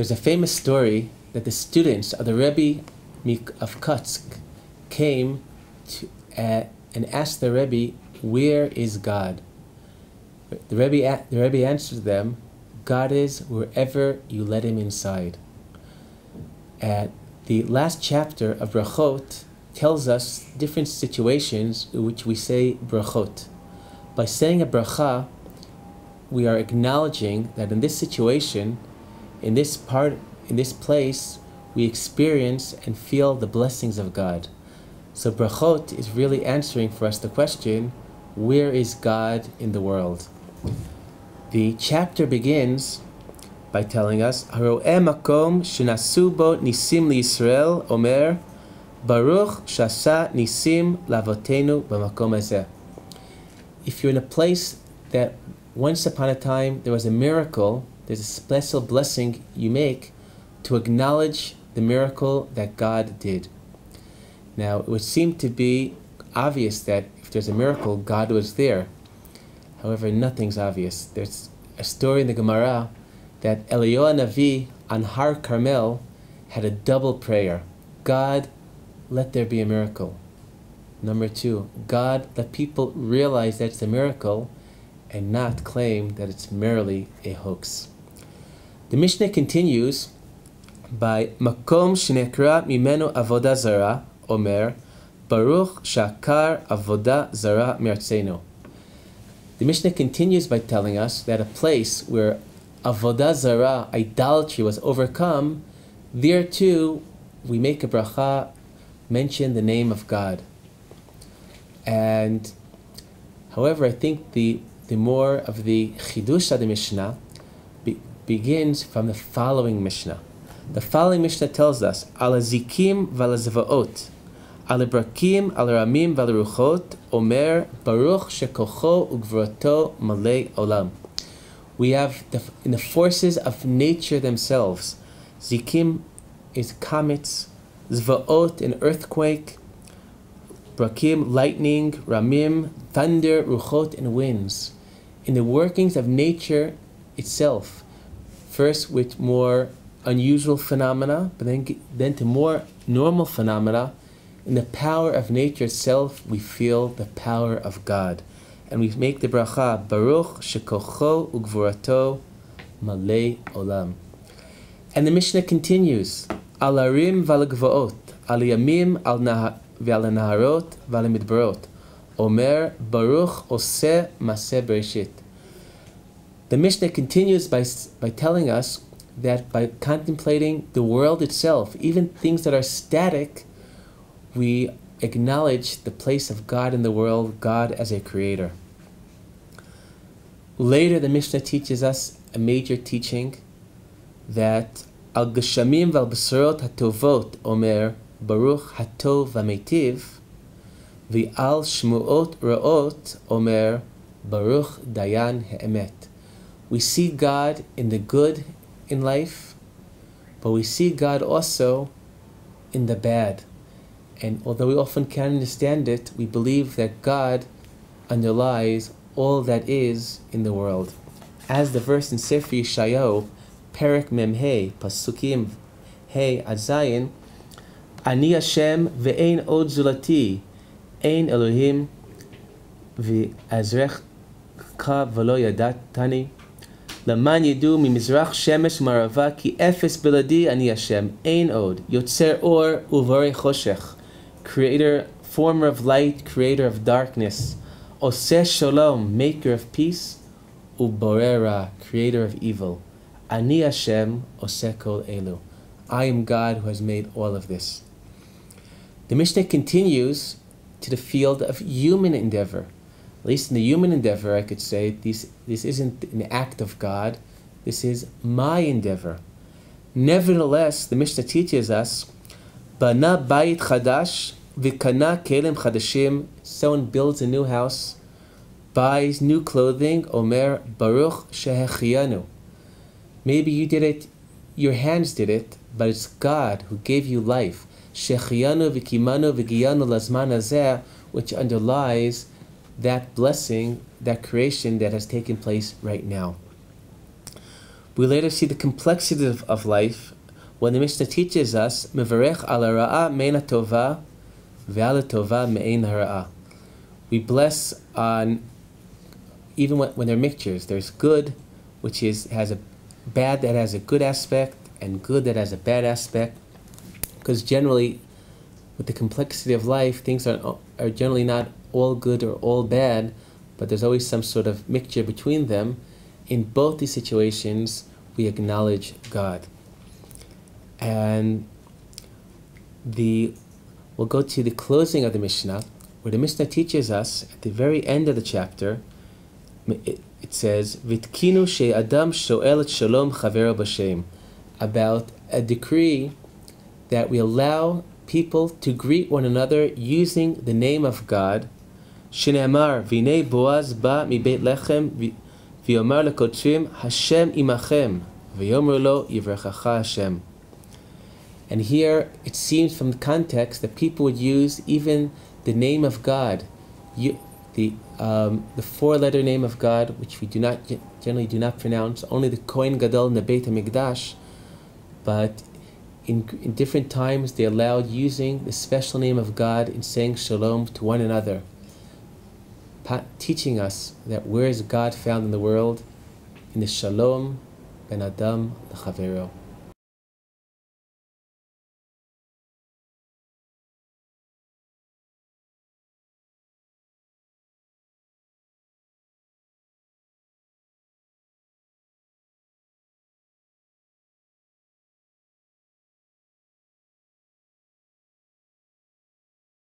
There's a famous story that the students of the Rebbe of Kutsk came to, and asked the Rebbe, "Where is God?" The Rebbe answered them, "God is wherever you let him inside." The last chapter of Brachot tells us different situations in which we say brachot. By saying a bracha, we are acknowledging that in this situation, in this place, we experience and feel the blessings of God. So brachot is really answering for us the question, where is God in the world? The chapter begins by telling us, Haro'eh makom shenasu bo nisim liYisrael omer Baruch shasa nisim lavotenu b'makom hazeh. If you're in a place that once upon a time there was a miracle, there's a special blessing you make to acknowledge the miracle that God did. Now, it would seem to be obvious that if there's a miracle, God was there. However, nothing's obvious. There's a story in the Gemara that Eliyahu Navi on Har Carmel had a double prayer. God, let there be a miracle. Number two, God, let people realize that it's a miracle and not claim that it's merely a hoax. The Mishnah continues by Makom shenekra mimenu avodah zara omer Baruch shakar avodah zara mi'artzenu. The Mishnah continues by telling us that a place where avodah zara, idolatry, was overcome, there too we make a bracha, mention the name of God. And however, I think the more of the chidush of the Mishnah begins from the following Mishnah. The following Mishnah tells us, Al zikim v'al zvaot, al brakim, al ramim v'al ruchot, omer baruch shekocho ugvurato malei olam. We have in the forces of nature themselves. Zikim is comets, zvaot an earthquake, brakim lightning, ramim thunder, ruchot and winds. In the workings of nature itself, first with more unusual phenomena, but then to more normal phenomena, in the power of nature itself, we feel the power of God. And we make the bracha, Baruch shekocho ugvurato malei olam. And the Mishnah continues, Al harim v'al gvaot, al yamim v'al naharot v'al midbarot, omer Baruch oseh maseh bereshit. The Mishnah continues by telling us that by contemplating the world itself, even things that are static, we acknowledge the place of God in the world, God as a creator. Later, the Mishnah teaches us a major teaching that Al Geshamim Val B'Sorot HaTovot Omer Baruch HaTov VaMeitiv V'Al Shmuot Ra'ot Omer Baruch Dayan Ha'emet. We see God in the good in life, but we see God also in the bad. And although we often can't understand it, we believe that God underlies all that is in the world. As the verse in Sefer Yeshayahu, Perek Mem Hey, Pasukim Hey Ad Zayin, Ani Hashem ve'ein od zulati, ein Elohim ve'azrech ka v'lo yadatani, Laman yidu mimizrach shemesh marava ki efes biladi ani Hashem, ein od, yotzer or uvarei choshech, creator, former of light, creator of darkness, Oseh Shalom, maker of peace, Uborera, creator of evil. Ani Hashem Oseh Kol Elu. I am God who has made all of this. The Mishnah continues to the field of human endeavor. At least in the human endeavor, I could say, this isn't an act of God, this is my endeavor. Nevertheless, the Mishnah teaches us, Bana bayit chadash, v'kana kelem chadashim, someone builds a new house, buys new clothing, Omer Baruch shehechiyanu. Maybe you did it, your hands did it, but it's God who gave you life. Shehechiyanu v'kimanu v'giyanu lazman hazeh, which underlies that blessing, that creation that has taken place right now. We later see the complexity of life when the Mishnah teaches us, Mevarech al hara'a mein tova ve'al tova mein hara'a. We bless on, even when there are mixtures, there's good, which has a bad that has a good aspect, and good that has a bad aspect. Because generally, with the complexity of life, things are generally not all good or all bad, but there's always some sort of mixture between them. In both these situations, we acknowledge God. And we'll go to the closing of the Mishnah, where the Mishnah teaches us, at the very end of the chapter, it says, Vitkinu she'adam sho'el et shalom chavero b'shem, about a decree that we allow people to greet one another using the name of God. Shneamar v'nei Boaz ba mi beit lechem v'yomar lekotrim Hashem imachem v'yomer lo yivrechacha Hashem. And here it seems from the context that people would use even the name of God, the four-letter name of God, which we generally do not pronounce. Only the Kohen Gadol in the Beit HaMikdash, but in different times they allowed using the special name of God in saying shalom to one another, teaching us that where is God found in the world? In the shalom ben adam lechavero.